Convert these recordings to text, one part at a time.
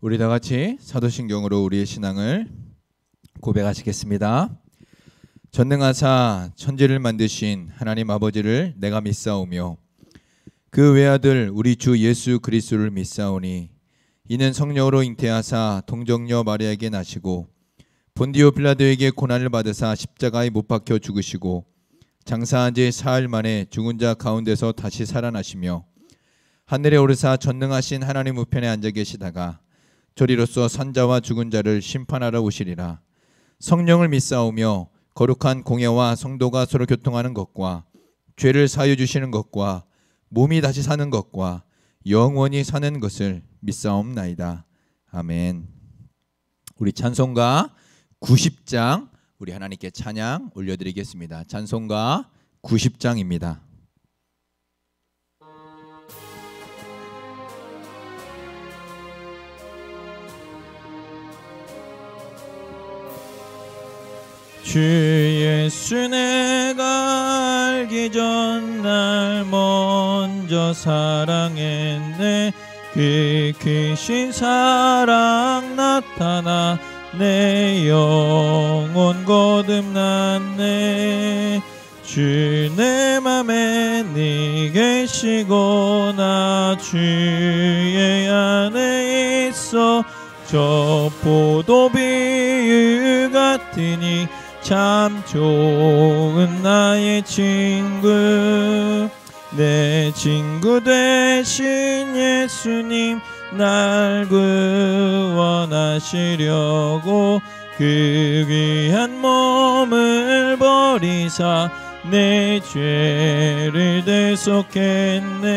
우리 다 같이 사도신경으로 우리의 신앙을 고백하시겠습니다. 전능하사 천지를 만드신 하나님 아버지를 내가 믿사오며 그 외아들 우리 주 예수 그리스도를 믿사오니 이는 성령으로 잉태하사 동정녀 마리아에게 나시고 본디오 빌라도에게 고난을 받으사 십자가에 못 박혀 죽으시고 장사한 지 사흘 만에 죽은 자 가운데서 다시 살아나시며 하늘에 오르사 전능하신 하나님 우편에 앉아 계시다가 저리로서 산자와 죽은 자를 심판하러 오시리라. 성령을 믿사오며 거룩한 공예와 성도가 서로 교통하는 것과 죄를 사하여 주시는 것과 몸이 다시 사는 것과 영원히 사는 것을 믿사옵나이다. 아멘. 우리 찬송가 90장 우리 하나님께 찬양 올려드리겠습니다. 찬송가 90장입니다. 주 예수 내가 알기 전 날 먼저 사랑했네. 그 크신 사랑 나타나 내 영혼 거듭났네. 주 내 맘에 니 계시고 나 주의 안에 있어. 저 포도비유 같으니 참 좋은 나의 친구. 내 친구 되신 예수님 날 구원하시려고 그 귀한 몸을 버리사 내 죄를 대속했네.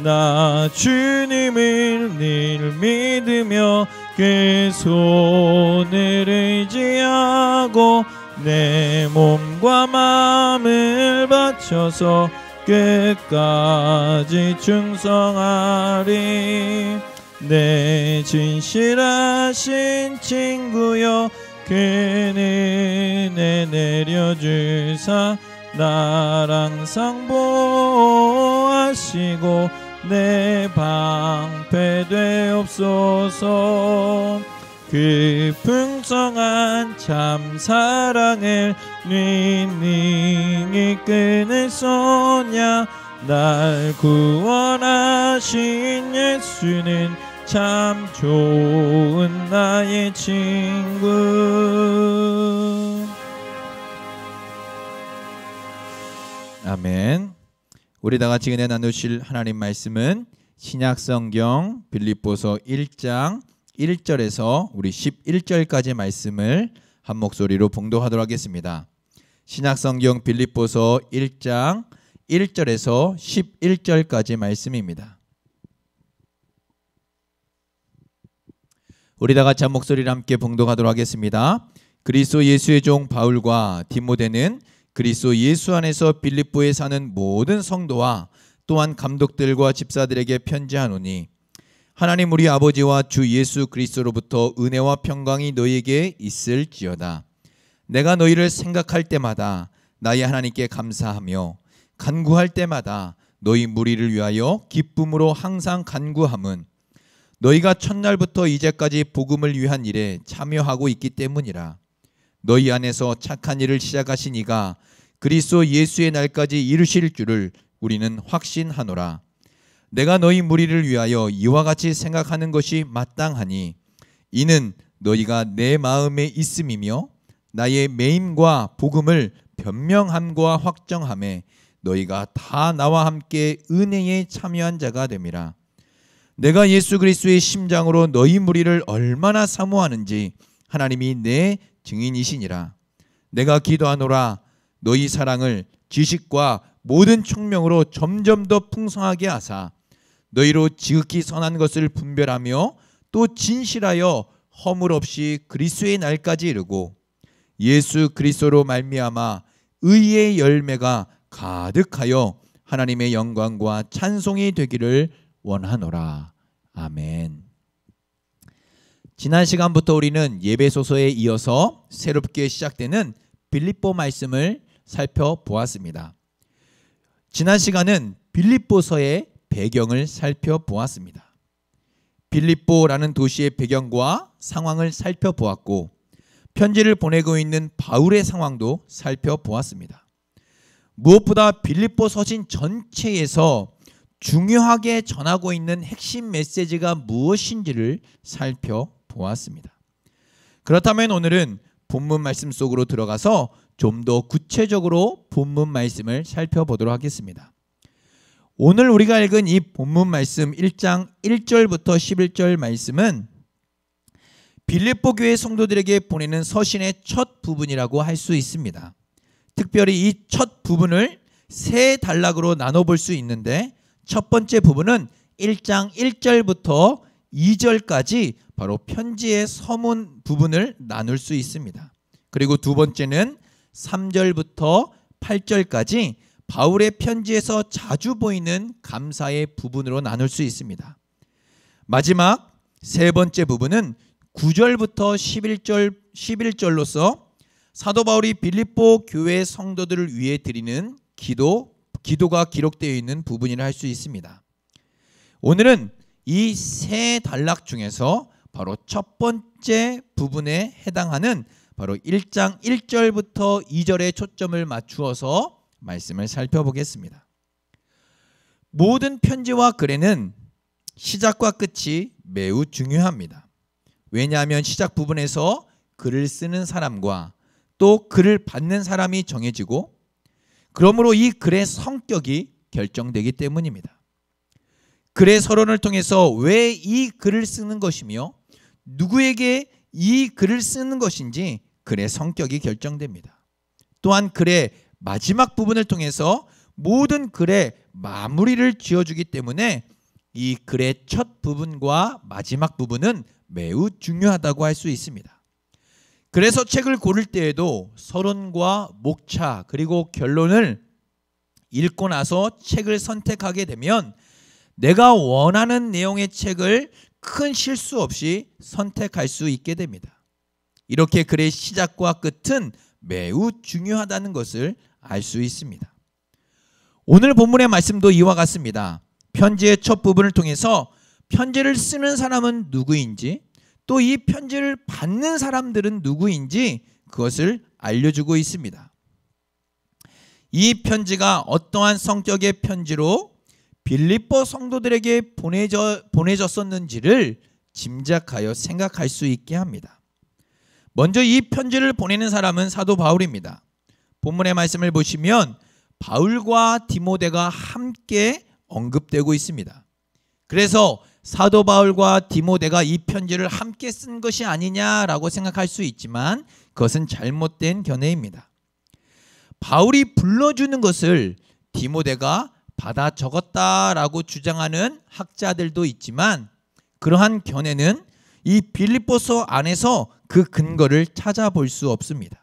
나 주님을 늘 믿으며 그 손을 의지하고 내 몸과 마음을 바쳐서 끝까지 충성하리. 내 진실하신 친구여 그 은혜 내려주사 날 항상 보호하시고 내 방패 되옵소서. 그 풍성한 참 사랑을 능히 끊을 소냐. 날 구원하신 예수는 참 좋은 나의 친구. 아멘. 우리 다 같이 은혜 나누실 하나님 말씀은 신약성경 빌립보서 1장 1절에서 우리 11절까지 말씀을 한 목소리로 봉독하도록 하겠습니다. 신약성경 빌립보서 1장 1절에서 11절까지 말씀입니다. 우리 다 같이 한 목소리로 함께 봉독하도록 하겠습니다. 그리스도 예수의 종 바울과 디모데는 그리스도 예수 안에서 빌립보에 사는 모든 성도와 또한 감독들과 집사들에게 편지하노니 하나님 우리 아버지와 주 예수 그리스도로부터 은혜와 평강이 너희에게 있을지어다. 내가 너희를 생각할 때마다 나의 하나님께 감사하며 간구할 때마다 너희 무리를 위하여 기쁨으로 항상 간구함은 너희가 첫날부터 이제까지 복음을 위한 일에 참여하고 있기 때문이라. 너희 안에서 착한 일을 시작하신 이가 그리스도 예수의 날까지 이루실 줄을 우리는 확신하노라. 내가 너희 무리를 위하여 이와 같이 생각하는 것이 마땅하니 이는 너희가 내 마음에 있음이며 나의 매임과 복음을 변명함과 확정함에 너희가 다 나와 함께 은혜에 참여한 자가 됨이라. 내가 예수 그리스도의 심장으로 너희 무리를 얼마나 사모하는지 하나님이 내 증인이시니라. 내가 기도하노라. 너희 사랑을 지식과 모든 총명으로 점점 더 풍성하게 하사 너희로 지극히 선한 것을 분별하며 또 진실하여 허물 없이 그리스도의 날까지 이르고 예수 그리스도로 말미암아 의의 열매가 가득하여 하나님의 영광과 찬송이 되기를 원하노라. 아멘. 지난 시간부터 우리는 예배소서에 이어서 새롭게 시작되는 빌립보 말씀을 살펴보았습니다. 지난 시간은 빌립보서의 배경을 살펴보았습니다. 빌립보라는 도시의 배경과 상황을 살펴보았고 편지를 보내고 있는 바울의 상황도 살펴보았습니다. 무엇보다 빌립보 서신 전체에서 중요하게 전하고 있는 핵심 메시지가 무엇인지를 살펴보았습니다. 그렇다면 오늘은 본문 말씀 속으로 들어가서 좀 더 구체적으로 본문 말씀을 살펴보도록 하겠습니다. 오늘 우리가 읽은 이 본문 말씀 1장 1절부터 11절 말씀은 빌립보 교회 성도들에게 보내는 서신의 첫 부분이라고 할 수 있습니다. 특별히 이 첫 부분을 세 단락으로 나눠볼 수 있는데 첫 번째 부분은 1장 1절부터 2절까지 바로 편지의 서문 부분을 나눌 수 있습니다. 그리고 두 번째는 3절부터 8절까지 바울의 편지에서 자주 보이는 감사의 부분으로 나눌 수 있습니다. 마지막 세 번째 부분은 9절부터 11절로서 사도 바울이 빌립보 교회 성도들을 위해 드리는 기도가 기록되어 있는 부분이라 할 수 있습니다. 오늘은 이 세 단락 중에서 바로 첫 번째 부분에 해당하는 바로 1장 1절부터 2절에 초점을 맞추어서 말씀을 살펴보겠습니다. 모든 편지와 글에는 시작과 끝이 매우 중요합니다. 왜냐하면 시작 부분에서 글을 쓰는 사람과 또 글을 받는 사람이 정해지고 그러므로 이 글의 성격이 결정되기 때문입니다. 글의 서론을 통해서 왜 이 글을 쓰는 것이며 누구에게 이 글을 쓰는 것인지 글의 성격이 결정됩니다. 또한 글의 마지막 부분을 통해서 모든 글의 마무리를 지어주기 때문에 이 글의 첫 부분과 마지막 부분은 매우 중요하다고 할 수 있습니다. 그래서 책을 고를 때에도 서론과 목차 그리고 결론을 읽고 나서 책을 선택하게 되면 내가 원하는 내용의 책을 큰 실수 없이 선택할 수 있게 됩니다. 이렇게 글의 시작과 끝은 매우 중요하다는 것을 알 수 있습니다. 오늘 본문의 말씀도 이와 같습니다. 편지의 첫 부분을 통해서 편지를 쓰는 사람은 누구인지 또 이 편지를 받는 사람들은 누구인지 그것을 알려주고 있습니다. 이 편지가 어떠한 성격의 편지로 빌립보 성도들에게 보내졌었는지를 짐작하여 생각할 수 있게 합니다. 먼저 이 편지를 보내는 사람은 사도 바울입니다. 본문의 말씀을 보시면 바울과 디모데가 함께 언급되고 있습니다. 그래서 사도 바울과 디모데가 이 편지를 함께 쓴 것이 아니냐라고 생각할 수 있지만 그것은 잘못된 견해입니다. 바울이 불러주는 것을 디모데가 받아 적었다라고 주장하는 학자들도 있지만 그러한 견해는 이 빌립보서 안에서 그 근거를 찾아볼 수 없습니다.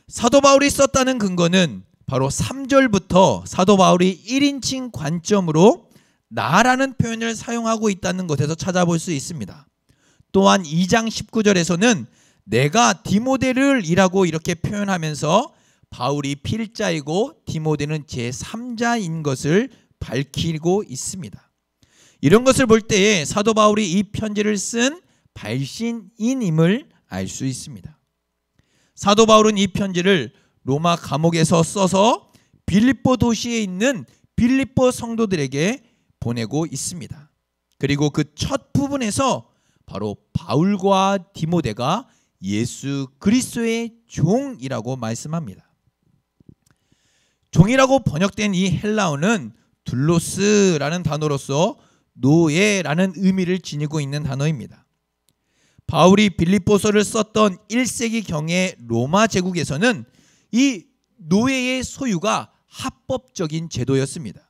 사도 바울이 썼다는 근거는 바로 3절부터 사도 바울이 1인칭 관점으로 나라는 표현을 사용하고 있다는 것에서 찾아볼 수 있습니다. 또한 2장 19절에서는 내가 디모데를 이라고 이렇게 표현하면서 바울이 필자이고 디모데는 제3자인 것을 밝히고 있습니다. 이런 것을 볼 때에 사도 바울이 이 편지를 쓴 발신인임을 알 수 있습니다. 사도 바울은 이 편지를 로마 감옥에서 써서 빌립보 도시에 있는 빌립보 성도들에게 보내고 있습니다. 그리고 그 첫 부분에서 바로 바울과 디모데가 예수 그리스도의 종이라고 말씀합니다. 종이라고 번역된 이 헬라어는 둘로스라는 단어로서 노예라는 의미를 지니고 있는 단어입니다. 바울이 빌립보서를 썼던 1세기경의 로마 제국에서는 이 노예의 소유가 합법적인 제도였습니다.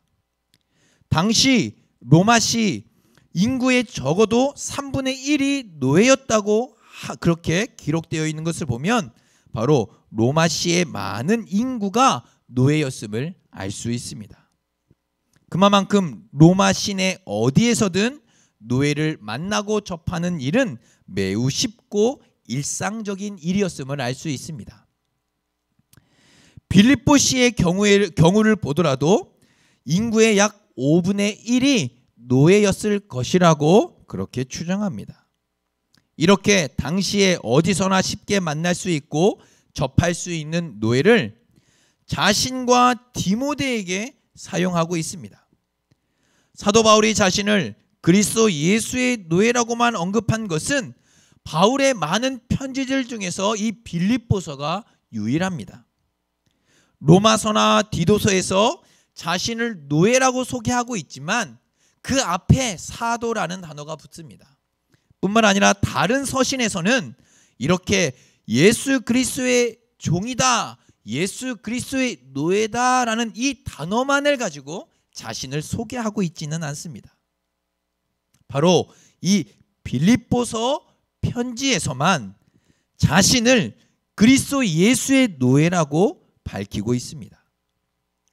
당시 로마시 인구의 적어도 3분의 1이 노예였다고 그렇게 기록되어 있는 것을 보면 바로 로마시의 많은 인구가 노예였음을 알 수 있습니다. 그만큼 로마 시내 어디에서든 노예를 만나고 접하는 일은 매우 쉽고 일상적인 일이었음을 알 수 있습니다. 빌립보 시의 경우를 보더라도 인구의 약 5분의 1이 노예였을 것이라고 그렇게 추정합니다. 이렇게 당시에 어디서나 쉽게 만날 수 있고 접할 수 있는 노예를 자신과 디모데에게 사용하고 있습니다. 사도 바울이 자신을 그리스도 예수의 노예라고만 언급한 것은 바울의 많은 편지들 중에서 이 빌립보서가 유일합니다. 로마서나 디도서에서 자신을 노예라고 소개하고 있지만 그 앞에 사도라는 단어가 붙습니다. 뿐만 아니라 다른 서신에서는 이렇게 예수 그리스도의 종이다, 예수 그리스도의 노예다라는 이 단어만을 가지고 자신을 소개하고 있지는 않습니다. 바로 이 빌립보서 편지에서만 자신을 그리스도 예수의 노예라고 밝히고 있습니다.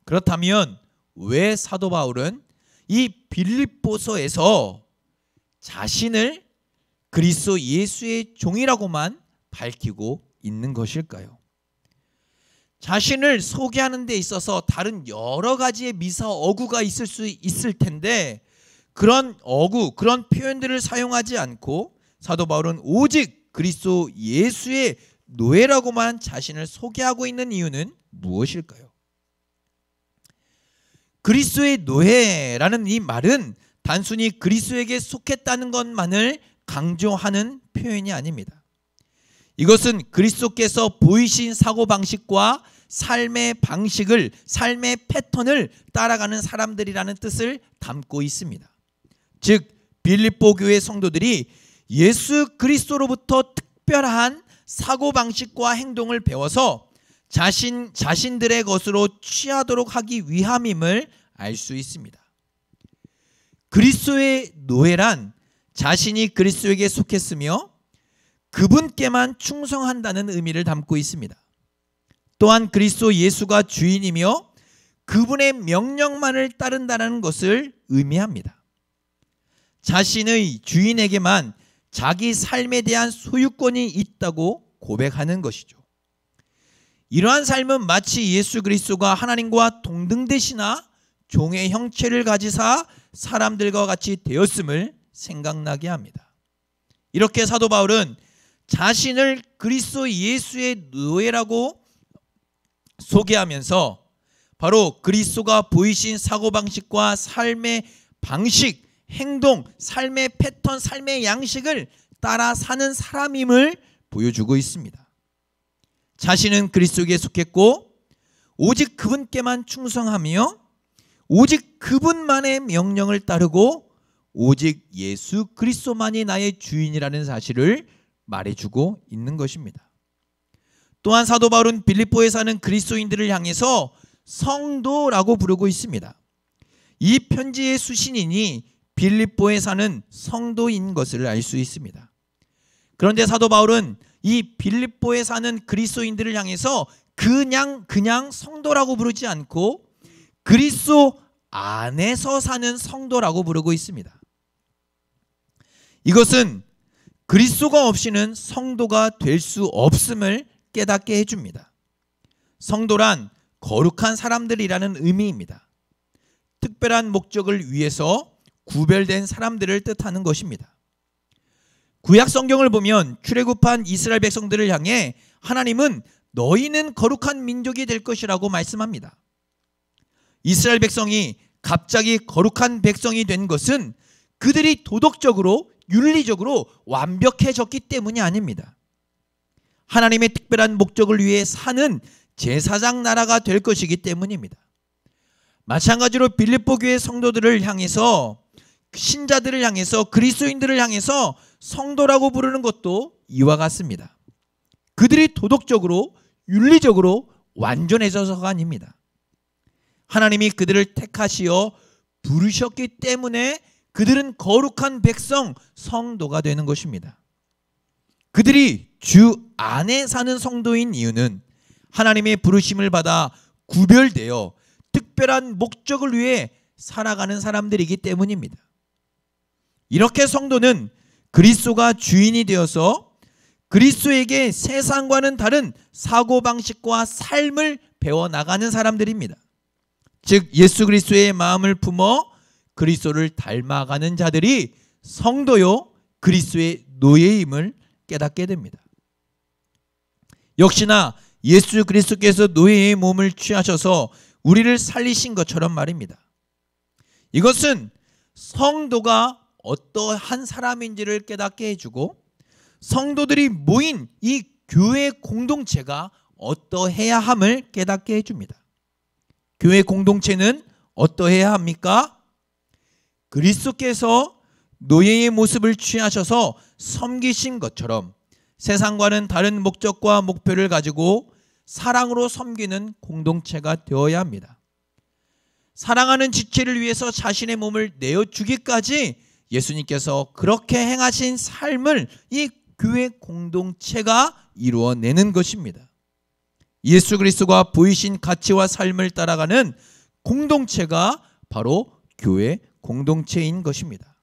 그렇다면 왜 사도 바울은 이 빌립보서에서 자신을 그리스도 예수의 종이라고만 밝히고 있는 것일까요? 자신을 소개하는 데 있어서 다른 여러 가지의 미사 어구가 있을 수 있을 텐데 그런 어구, 그런 표현들을 사용하지 않고 사도 바울은 오직 그리스도 예수의 노예라고만 자신을 소개하고 있는 이유는 무엇일까요? 그리스도의 노예라는 이 말은 단순히 그리스도에게 속했다는 것만을 강조하는 표현이 아닙니다. 이것은 그리스도께서 보이신 사고방식과 삶의 방식을, 삶의 패턴을 따라가는 사람들이라는 뜻을 담고 있습니다. 즉 빌립보 교회 성도들이 예수 그리스도로부터 특별한 사고방식과 행동을 배워서 자신들의 것으로 취하도록 하기 위함임을 알 수 있습니다. 그리스도의 노예란 자신이 그리스도에게 속했으며 그분께만 충성한다는 의미를 담고 있습니다. 또한 그리스도 예수가 주인이며 그분의 명령만을 따른다는 것을 의미합니다. 자신의 주인에게만 자기 삶에 대한 소유권이 있다고 고백하는 것이죠. 이러한 삶은 마치 예수 그리스도가 하나님과 동등되시나 종의 형체를 가지사 사람들과 같이 되었음을 생각나게 합니다. 이렇게 사도 바울은 자신을 그리스도 예수의 노예라고 소개하면서 바로 그리스도가 보이신 사고방식과 삶의 방식, 행동, 삶의 패턴, 삶의 양식을 따라 사는 사람임을 보여주고 있습니다. 자신은 그리스도에게 속했고 오직 그분께만 충성하며 오직 그분만의 명령을 따르고 오직 예수 그리스도만이 나의 주인이라는 사실을 말해주고 있는 것입니다. 또한 사도 바울은 빌립보에 사는 그리스도인들을 향해서 성도라고 부르고 있습니다. 이 편지의 수신인이 빌립보에 사는 성도인 것을 알 수 있습니다. 그런데 사도 바울은 이 빌립보에 사는 그리스도인들을 향해서 그냥 성도라고 부르지 않고 그리스도 안에서 사는 성도라고 부르고 있습니다. 이것은 그리스도가 없이는 성도가 될 수 없음을 깨닫게 해줍니다. 성도란 거룩한 사람들이라는 의미입니다. 특별한 목적을 위해서 구별된 사람들을 뜻하는 것입니다. 구약 성경을 보면 출애굽한 이스라엘 백성들을 향해 하나님은 너희는 거룩한 민족이 될 것이라고 말씀합니다. 이스라엘 백성이 갑자기 거룩한 백성이 된 것은 그들이 도덕적으로, 윤리적으로 완벽해졌기 때문이 아닙니다. 하나님의 특별한 목적을 위해 사는 제사장 나라가 될 것이기 때문입니다. 마찬가지로 빌립보 교회 성도들을 향해서, 신자들을 향해서, 그리스도인들을 향해서 성도라고 부르는 것도 이와 같습니다. 그들이 도덕적으로, 윤리적으로 완전해져서가 아닙니다. 하나님이 그들을 택하시어 부르셨기 때문에 그들은 거룩한 백성, 성도가 되는 것입니다. 그들이 주 안에 사는 성도인 이유는 하나님의 부르심을 받아 구별되어 특별한 목적을 위해 살아가는 사람들이기 때문입니다. 이렇게 성도는 그리스도가 주인이 되어서 그리스도에게 세상과는 다른 사고방식과 삶을 배워나가는 사람들입니다. 즉 예수 그리스도의 마음을 품어 그리스도를 닮아가는 자들이 성도요 그리스도의 노예임을 깨닫게 됩니다. 역시나 예수 그리스도께서 노예의 몸을 취하셔서 우리를 살리신 것처럼 말입니다. 이것은 성도가 어떠한 사람인지를 깨닫게 해주고 성도들이 모인 이 교회 공동체가 어떠해야 함을 깨닫게 해줍니다. 교회 공동체는 어떠해야 합니까? 그리스도께서 노예의 모습을 취하셔서 섬기신 것처럼 세상과는 다른 목적과 목표를 가지고 사랑으로 섬기는 공동체가 되어야 합니다. 사랑하는 지체를 위해서 자신의 몸을 내어주기까지 예수님께서 그렇게 행하신 삶을 이 교회 공동체가 이루어내는 것입니다. 예수 그리스도가 보이신 가치와 삶을 따라가는 공동체가 바로 교회 공동체인 것입니다.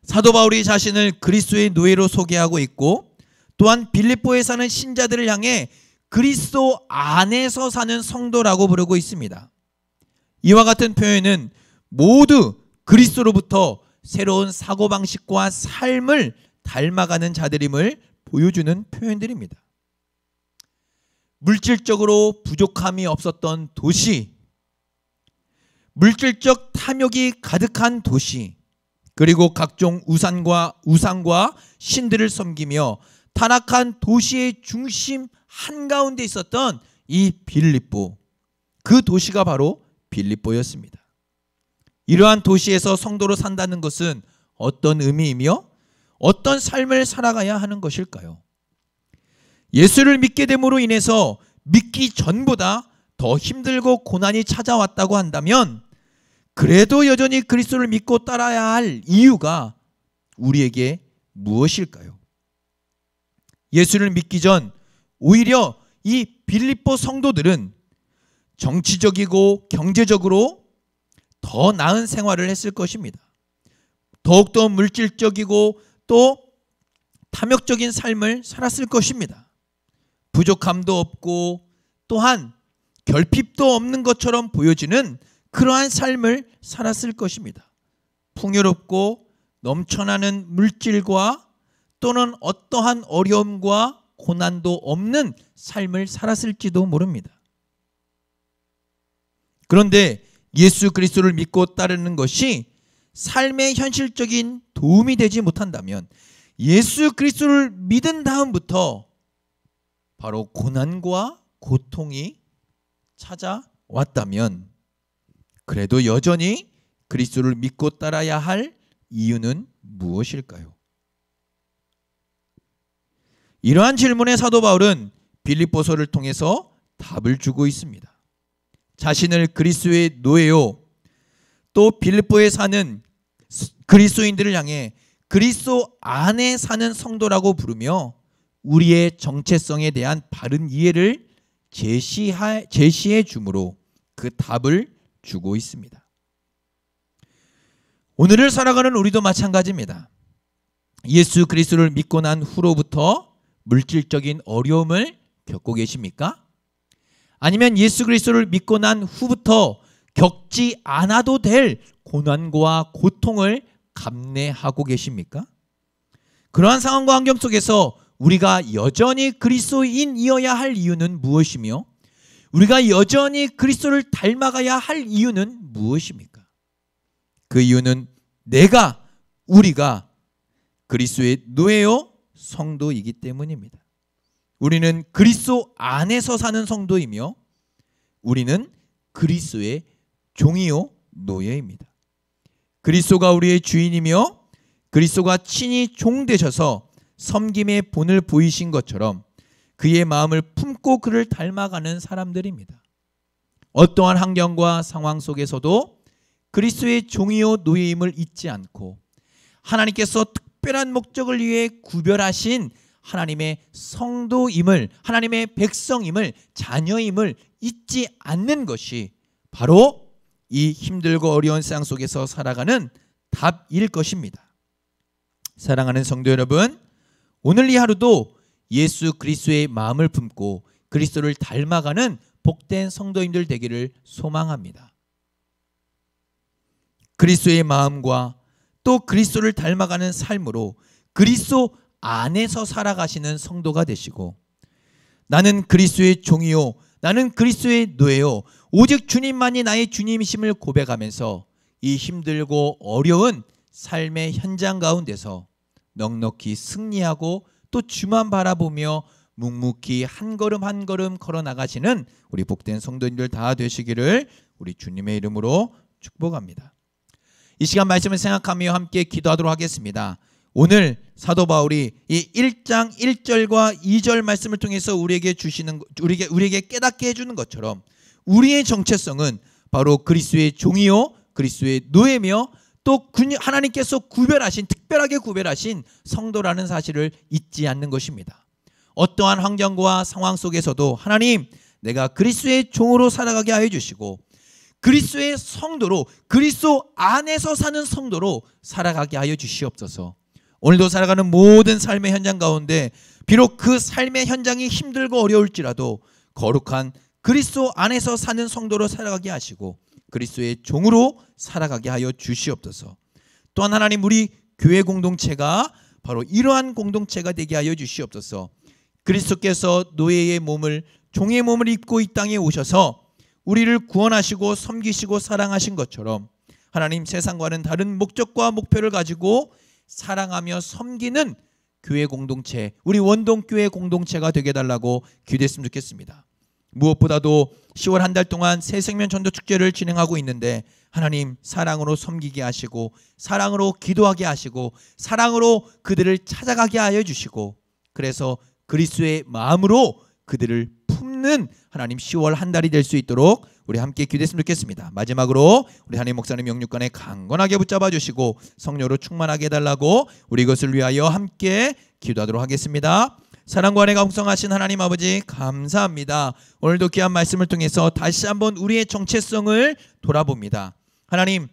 사도 바울이 자신을 그리스도의 노예로 소개하고 있고 또한 빌립보에 사는 신자들을 향해 그리스도 안에서 사는 성도라고 부르고 있습니다. 이와 같은 표현은 모두 그리스도로부터 새로운 사고방식과 삶을 닮아가는 자들임을 보여주는 표현들입니다. 물질적으로 부족함이 없었던 도시, 물질적 탐욕이 가득한 도시, 그리고 각종 우상과 신들을 섬기며 타락한 도시의 중심 한가운데 있었던 이 빌립보, 그 도시가 바로 빌립보였습니다. 이러한 도시에서 성도로 산다는 것은 어떤 의미이며 어떤 삶을 살아가야 하는 것일까요? 예수를 믿게 됨으로 인해서 믿기 전보다 더 힘들고 고난이 찾아왔다고 한다면 그래도 여전히 그리스도를 믿고 따라야 할 이유가 우리에게 무엇일까요? 예수를 믿기 전 오히려 이 빌립보 성도들은 정치적이고 경제적으로 더 나은 생활을 했을 것입니다. 더욱더 물질적이고 또 탐욕적인 삶을 살았을 것입니다. 부족함도 없고 또한 결핍도 없는 것처럼 보여지는 그러한 삶을 살았을 것입니다. 풍요롭고 넘쳐나는 물질과 또는 어떠한 어려움과 고난도 없는 삶을 살았을지도 모릅니다. 그런데 예수 그리스도를 믿고 따르는 것이 삶의 현실적인 도움이 되지 못한다면 예수 그리스도를 믿은 다음부터 바로 고난과 고통이 찾아왔다면 그래도 여전히 그리스도를 믿고 따라야 할 이유는 무엇일까요? 이러한 질문에 사도 바울은 빌립보서를 통해서 답을 주고 있습니다. 자신을 그리스도의 노예요 또 빌립보에 사는 그리스도인들을 향해 그리스도 안에 사는 성도라고 부르며 우리의 정체성에 대한 바른 이해를 제시해 주므로 그 답을 주고 있습니다. 오늘을 살아가는 우리도 마찬가지입니다. 예수 그리스도를 믿고 난 후로부터 물질적인 어려움을 겪고 계십니까? 아니면 예수 그리스도를 믿고 난 후부터 겪지 않아도 될 고난과 고통을 감내하고 계십니까? 그러한 상황과 환경 속에서 우리가 여전히 그리스도인이어야 할 이유는 무엇이며 우리가 여전히 그리스도를 닮아가야 할 이유는 무엇입니까? 그 이유는 우리가 그리스도의 노예요 성도이기 때문입니다. 우리는 그리스도 안에서 사는 성도이며 우리는 그리스도의 종이요 노예입니다. 그리스도가 우리의 주인이며 그리스도가 친히 종 되셔서 섬김의 본을 보이신 것처럼 그의 마음을 품고 그를 닮아가는 사람들입니다. 어떠한 환경과 상황 속에서도 그리스도의 종이요 노예임을 잊지 않고 하나님께서 특별한 목적을 위해 구별하신 하나님의 성도임을, 하나님의 백성임을, 자녀임을 잊지 않는 것이 바로 이 힘들고 어려운 세상 속에서 살아가는 답일 것입니다. 사랑하는 성도 여러분, 오늘 이 하루도 예수 그리스도의 마음을 품고 그리스도를 닮아가는 복된 성도님들 되기를 소망합니다. 그리스도의 마음과 또 그리스도를 닮아가는 삶으로 그리스도 안에서 살아가시는 성도가 되시고, 나는 그리스도의 종이요 나는 그리스도의 노예요 오직 주님만이 나의 주님이심을 고백하면서 이 힘들고 어려운 삶의 현장 가운데서 넉넉히 승리하고 또 주만 바라보며 묵묵히 한 걸음 한 걸음 걸어 나가시는 우리 복된 성도님들 다 되시기를 우리 주님의 이름으로 축복합니다. 이 시간 말씀을 생각하며 함께 기도하도록 하겠습니다. 오늘 사도 바울이 이 1장 1절과 2절 말씀을 통해서 우리에게 주시는 우리에게 깨닫게 해주는 것처럼 우리의 정체성은 바로 그리스도의 종이요 그리스도의 노예며 또 하나님께서 특별하게 구별하신 성도라는 사실을 잊지 않는 것입니다. 어떠한 환경과 상황 속에서도 하나님, 내가 그리스도의 종으로 살아가게 하여 주시고 그리스도의 성도로, 그리스도 안에서 사는 성도로 살아가게 하여 주시옵소서. 오늘도 살아가는 모든 삶의 현장 가운데 비록 그 삶의 현장이 힘들고 어려울지라도 거룩한 그리스도 안에서 사는 성도로 살아가게 하시고 그리스도의 종으로 살아가게 하여 주시옵소서. 또한 하나님, 우리 교회 공동체가 바로 이러한 공동체가 되게 하여 주시옵소서. 그리스도께서 노예의 몸을, 종의 몸을 입고 이 땅에 오셔서 우리를 구원하시고 섬기시고 사랑하신 것처럼 하나님, 세상과는 다른 목적과 목표를 가지고 사랑하며 섬기는 교회 공동체, 우리 원동교회 공동체가 되게 해달라고 기도했으면 좋겠습니다. 무엇보다도 10월 한 달 동안 새생명 전도 축제를 진행하고 있는데 하나님, 사랑으로 섬기게 하시고 사랑으로 기도하게 하시고 사랑으로 그들을 찾아가게 하여 주시고, 그래서 그리스도의 마음으로 그들을 품는 하나님 10월 한 달이 될 수 있도록 우리 함께 기도했으면 좋겠습니다. 마지막으로 우리 한임 목사님 영육간에 강건하게 붙잡아 주시고 성령으로 충만하게 해달라고 우리 이것을 위하여 함께 기도하도록 하겠습니다. 사랑과 은혜가 풍성하신 하나님 아버지, 감사합니다. 오늘도 귀한 말씀을 통해서 다시 한번 우리의 정체성을 돌아봅니다. 하나님,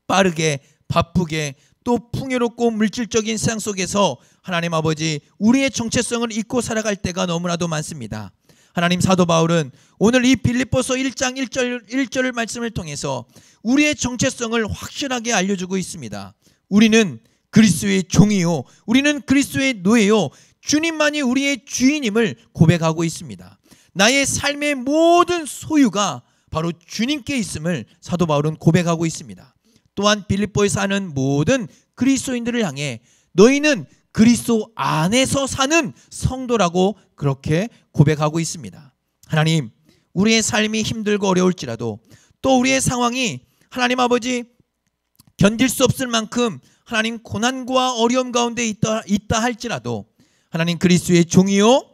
빠르게 바쁘게 또 풍요롭고 물질적인 세상 속에서 하나님 아버지, 우리의 정체성을 잊고 살아갈 때가 너무나도 많습니다. 하나님, 사도 바울은 오늘 이 빌립보서 1장 1절 말씀을 통해서 우리의 정체성을 확실하게 알려주고 있습니다. 우리는 그리스도의 종이요 우리는 그리스도의 노예요 주님만이 우리의 주인임을 고백하고 있습니다. 나의 삶의 모든 소유가 바로 주님께 있음을 사도 바울은 고백하고 있습니다. 또한 빌립보에 사는 모든 그리스도인들을 향해 너희는 그리스도 안에서 사는 성도라고 그렇게 고백하고 있습니다. 하나님, 우리의 삶이 힘들고 어려울지라도 또 우리의 상황이 하나님 아버지 견딜 수 없을 만큼 하나님 고난과 어려움 가운데 있다 할지라도 하나님, 그리스도의 종이요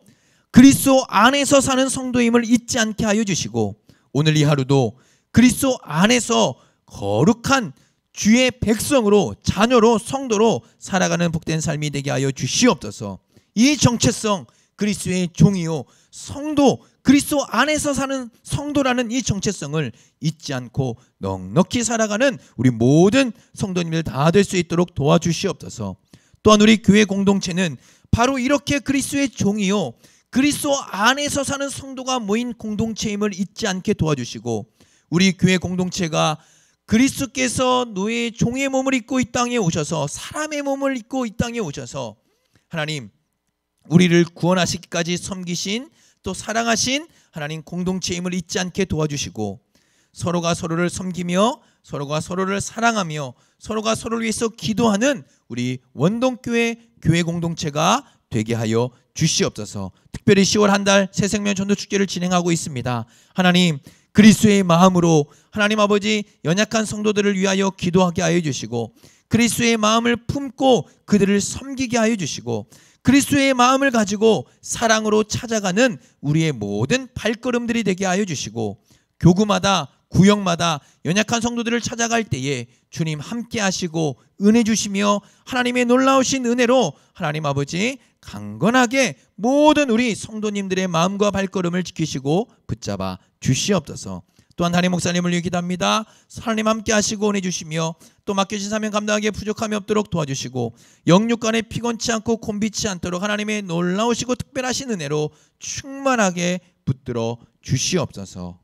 그리스도 안에서 사는 성도임을 잊지 않게 하여 주시고 오늘 이 하루도 그리스도 안에서 거룩한 주의 백성으로, 자녀로, 성도로 살아가는 복된 삶이 되게 하여 주시옵소서. 이 정체성, 그리스도의 종이요 성도, 그리스도 안에서 사는 성도라는 이 정체성을 잊지 않고 넉넉히 살아가는 우리 모든 성도님들 다 될 수 있도록 도와주시옵소서. 또한 우리 교회 공동체는 바로 이렇게 그리스도의 종이요 그리스도 안에서 사는 성도가 모인 공동체임을 잊지 않게 도와주시고, 우리 교회 공동체가 그리스도께서 노예의 종의 몸을 입고 이 땅에 오셔서 사람의 몸을 입고 이 땅에 오셔서 하나님, 우리를 구원하시기까지 섬기신 또 사랑하신 하나님 공동체임을 잊지 않게 도와주시고, 서로가 서로를 섬기며 서로가 서로를 사랑하며 서로가 서로를 위해서 기도하는 우리 원동교회 교회 공동체가 되게 하여 주시옵소서. 특별히 10월 한 달 새생명 전도 축제를 진행하고 있습니다. 하나님, 그리스도의 마음으로 하나님 아버지 연약한 성도들을 위하여 기도하게 하여 주시고 그리스도의 마음을 품고 그들을 섬기게 하여 주시고 그리스도의 마음을 가지고 사랑으로 찾아가는 우리의 모든 발걸음들이 되게 하여 주시고, 교구마다 구역마다 연약한 성도들을 찾아갈 때에 주님 함께 하시고 은혜 주시며 하나님의 놀라우신 은혜로 하나님 아버지 강건하게 모든 우리 성도님들의 마음과 발걸음을 지키시고 붙잡아 주시옵소서. 또한 담임 목사님을 위해 기도합니다. 하나님 함께 하시고 은혜 주시며 또 맡겨진 사명 감당하기에 부족함이 없도록 도와주시고 영육간에 피곤치 않고 곤비치 않도록 하나님의 놀라우시고 특별하신 은혜로 충만하게 붙들어 주시옵소서.